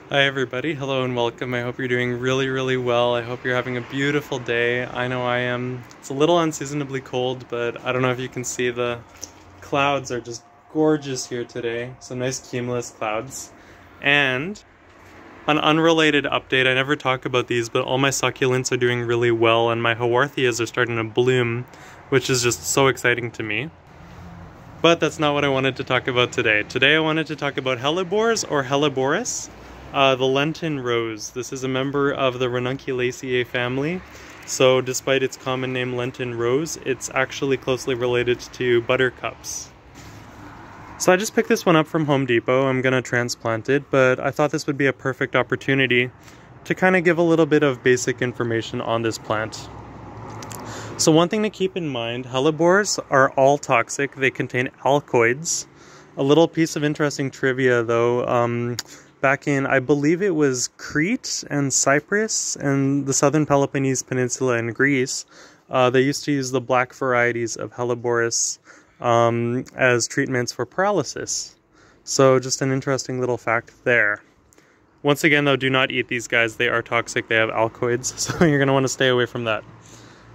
Hi everybody, hello and welcome. I hope you're doing really well. I hope you're having a beautiful day. I know I am. It's a little unseasonably cold, but I don't know if you can see the clouds are just gorgeous here today. Some nice cumulus clouds. And an unrelated update, I never talk about these, but all my succulents are doing really well and my haworthias are starting to bloom, which is just so exciting to me. But that's not what I wanted to talk about today. Today I wanted to talk about Hellebores or Helleborus. The Lenten rose. This is a member of the Ranunculaceae family. So despite its common name Lenten rose, it's actually closely related to buttercups. So I just picked this one up from Home Depot. I'm gonna transplant it, but I thought this would be a perfect opportunity to kind of give a little bit of basic information on this plant. So one thing to keep in mind, hellebores are all toxic. They contain alkaloids. A little piece of interesting trivia though, back in, I believe it was Crete and Cyprus and the southern Peloponnese Peninsula in Greece, they used to use the black varieties of Helleborus as treatments for paralysis. So just an interesting little fact there. Once again though, do not eat these guys. They are toxic. They have alkaloids, so you're going to want to stay away from that.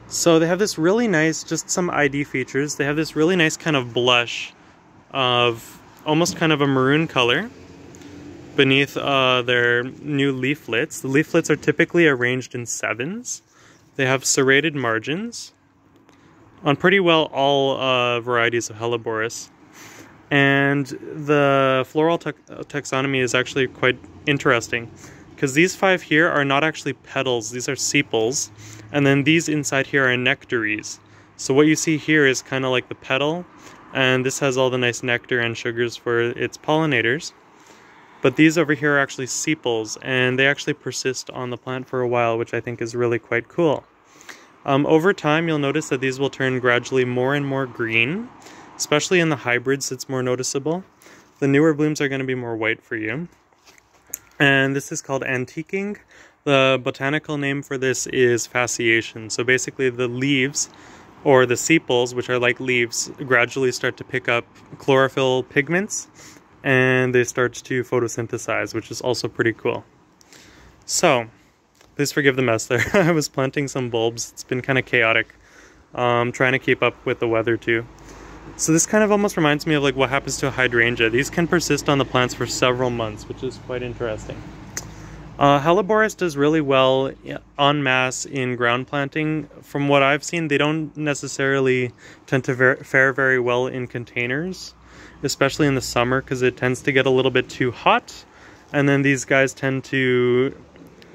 So they have this really nice, just some ID features. They have this really nice kind of blush of almost kind of a maroon color beneath their new leaflets. The leaflets are typically arranged in sevens. They have serrated margins on pretty well all varieties of Helleborus. And the floral taxonomy is actually quite interesting because these five here are not actually petals, these are sepals. And then these inside here are nectaries. So what you see here is kind of like the petal, and this has all the nice nectar and sugars for its pollinators. But these over here are actually sepals, and they actually persist on the plant for a while, which I think is really quite cool. Over time, you'll notice that these will turn gradually more and more green, especially in the hybrids. It's more noticeable. The newer blooms are going to be more white for you. And this is called antiquing. The botanical name for this is fasciation. So basically the leaves, or the sepals, which are like leaves, gradually start to pick up chlorophyll pigments, and they start to photosynthesize, which is also pretty cool. So, please forgive the mess there. I was planting some bulbs. It's been kind of chaotic, trying to keep up with the weather too. So this kind of almost reminds me of like what happens to a hydrangea. These can persist on the plants for several months, which is quite interesting. Helleborus does really well en masse in ground planting. From what I've seen, they don't necessarily tend to fare very well in containers, especially in the summer, because it tends to get a little bit too hot, and then these guys tend to,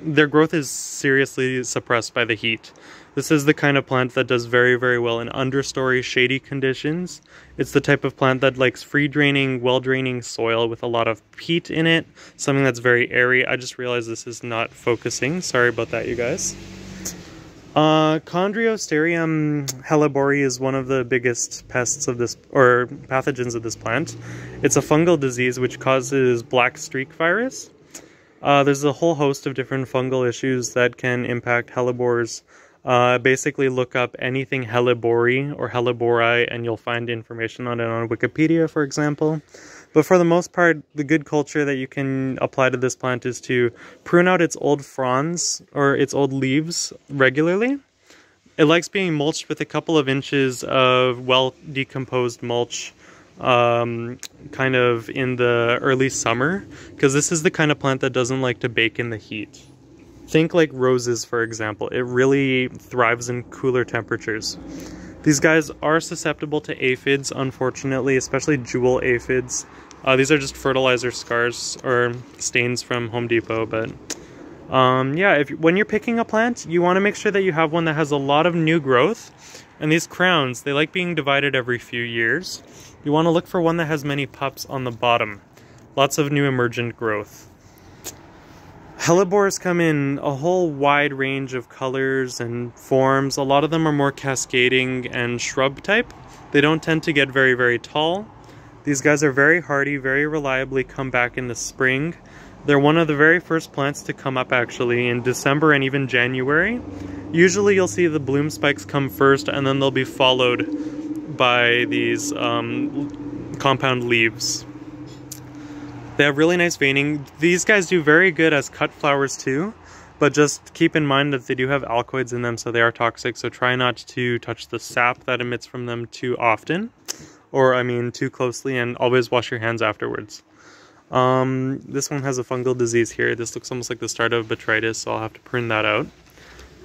their growth is seriously suppressed by the heat. This is the kind of plant that does very well in understory shady conditions. It's the type of plant that likes free draining, well draining soil with a lot of peat in it, something that's very airy. I just realized this is not focusing. Sorry about that, you guys. Chondriosterium hellebori is one of the biggest pests of this, or pathogens of this plant. It's a fungal disease which causes black streak virus. There's a whole host of different fungal issues that can impact hellebores. Basically look up anything Hellebori or Hellebori and you'll find information on it on Wikipedia, for example. But for the most part, the good culture that you can apply to this plant is to prune out its old fronds or its old leaves regularly. It likes being mulched with a couple of inches of well-decomposed mulch kind of in the early summer, because this is the kind of plant that doesn't like to bake in the heat. Think like roses, for example. It really thrives in cooler temperatures. These guys are susceptible to aphids, unfortunately, especially jewel aphids. These are just fertilizer scars or stains from Home Depot, but yeah, when you're picking a plant, you want to make sure that you have one that has a lot of new growth. And these crowns, they like being divided every few years. You want to look for one that has many pups on the bottom. Lots of new emergent growth. Hellebores come in a whole wide range of colors and forms. A lot of them are more cascading and shrub type. They don't tend to get very tall. These guys are very hardy, very reliably come back in the spring. They're one of the very first plants to come up actually in December and even January. Usually you'll see the bloom spikes come first and then they'll be followed by these compound leaves. They have really nice veining. These guys do very good as cut flowers too, but just keep in mind that they do have alkaloids in them, so they are toxic, so try not to touch the sap that emits from them too often, or I mean too closely, and always wash your hands afterwards. This one has a fungal disease here. This looks almost like the start of botrytis, so I'll have to prune that out.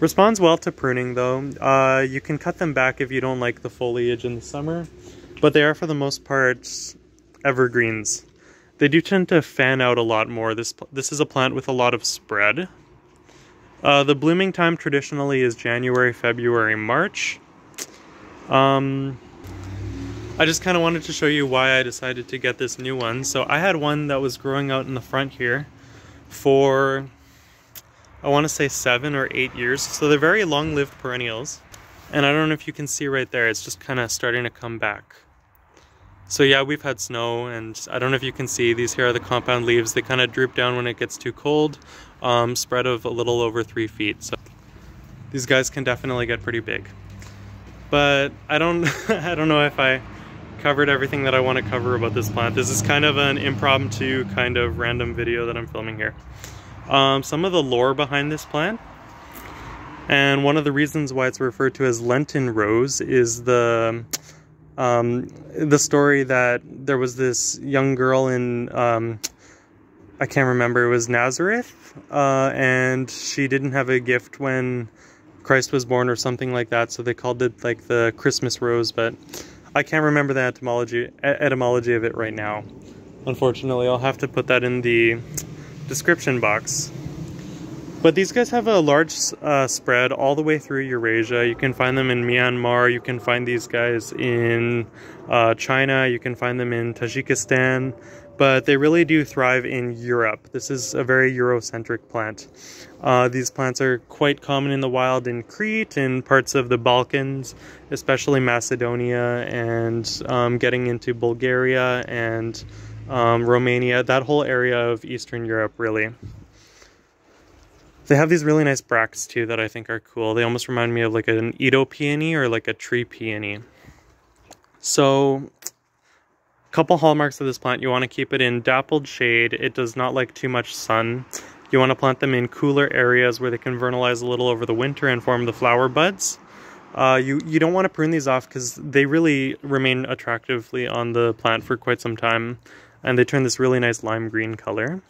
Responds well to pruning though. You can cut them back if you don't like the foliage in the summer, but they are for the most part evergreens. They do tend to fan out a lot more. This is a plant with a lot of spread. The blooming time traditionally is January, February, March. I just kind of wanted to show you why I decided to get this new one. So I had one that was growing out in the front here for, I want to say 7 or 8 years. So they're very long-lived perennials. And I don't know if you can see right there, it's just kind of starting to come back. So yeah, we've had snow, and I don't know if you can see, these here are the compound leaves. They kind of droop down when it gets too cold, spread of a little over 3 feet. So these guys can definitely get pretty big. But I don't know if I covered everything that I want to cover about this plant. This is kind of an impromptu kind of random video that I'm filming here. Some of the lore behind this plant, and one of the reasons why it's referred to as Lenten rose is the story that there was this young girl in, I can't remember, it was Nazareth, and she didn't have a gift when Christ was born or something like that, so they called it like the Christmas rose, but I can't remember the etymology of it right now. Unfortunately, I'll have to put that in the description box. But these guys have a large spread all the way through Eurasia. You can find them in Myanmar, you can find these guys in China, you can find them in Tajikistan, but they really do thrive in Europe. This is a very Eurocentric plant. These plants are quite common in the wild in Crete, in parts of the Balkans, especially Macedonia, and getting into Bulgaria and Romania, that whole area of Eastern Europe, really. They have these really nice bracts too that I think are cool. They almost remind me of like an Edo peony or like a tree peony. So, a couple hallmarks of this plant: you want to keep it in dappled shade. It does not like too much sun. You want to plant them in cooler areas where they can vernalize a little over the winter and form the flower buds. You don't want to prune these off because they really remain attractively on the plant for quite some time, and they turn this really nice lime green color.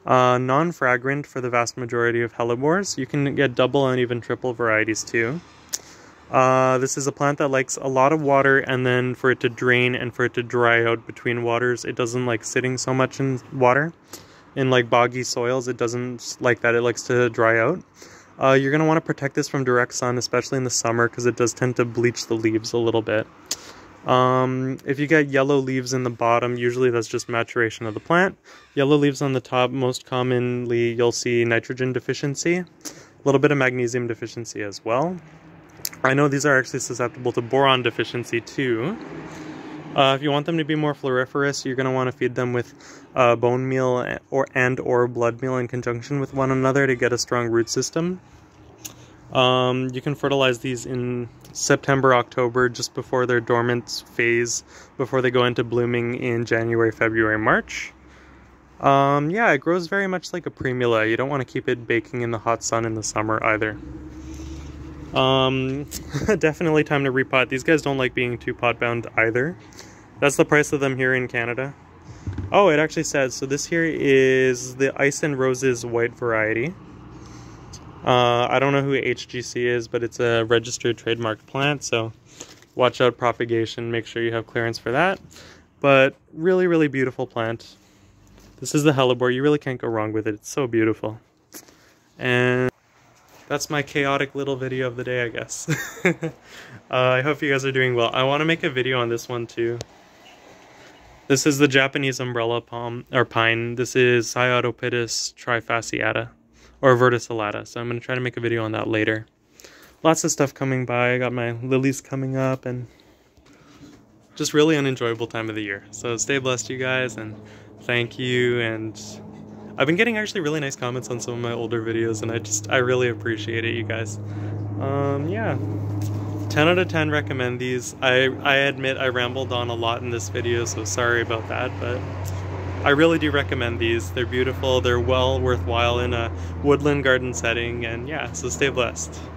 Non-fragrant for the vast majority of Hellebores. You can get double and even triple varieties too. This is a plant that likes a lot of water, and then for it to drain and for it to dry out between waters. It doesn't like sitting so much in water. In like boggy soils, it doesn't like that. It likes to dry out. You're going to want to protect this from direct sun, especially in the summer, because it does tend to bleach the leaves a little bit. If you get yellow leaves in the bottom, usually that's just maturation of the plant. Yellow leaves on the top, most commonly you'll see nitrogen deficiency, a little bit of magnesium deficiency as well. I know these are actually susceptible to boron deficiency too. If you want them to be more floriferous, you're going to want to feed them with bone meal or blood meal in conjunction with one another to get a strong root system. You can fertilize these in September, October, just before their dormant phase, before they go into blooming in January, February, March. Yeah, it grows very much like a primula. You don't want to keep it baking in the hot sun in the summer either. Definitely time to repot. These guys don't like being too pot bound either. That's the price of them here in Canada. Oh, it actually says, so this here is the Ice and Roses white variety. I don't know who HGC is, but it's a registered trademark plant, so watch out propagation, make sure you have clearance for that. But really, really beautiful plant. This is the Hellebore. You really can't go wrong with it. It's so beautiful. And that's my chaotic little video of the day, I guess. I hope you guys are doing well. I want to make a video on this one too. This is the Japanese umbrella palm, or pine. This is Cyatopithecus trifasciata, or verticillata. So I'm going to try to make a video on that later. Lots of stuff coming by. I got my lilies coming up, and just really an enjoyable time of the year. So stay blessed, you guys, and thank you. And I've been getting actually really nice comments on some of my older videos, and I really appreciate it, you guys. Yeah. 10 out of 10 recommend these. I admit I rambled on a lot in this video, so sorry about that, but I really do recommend these. They're beautiful, they're well worthwhile in a woodland garden setting, and yeah, so stay blessed.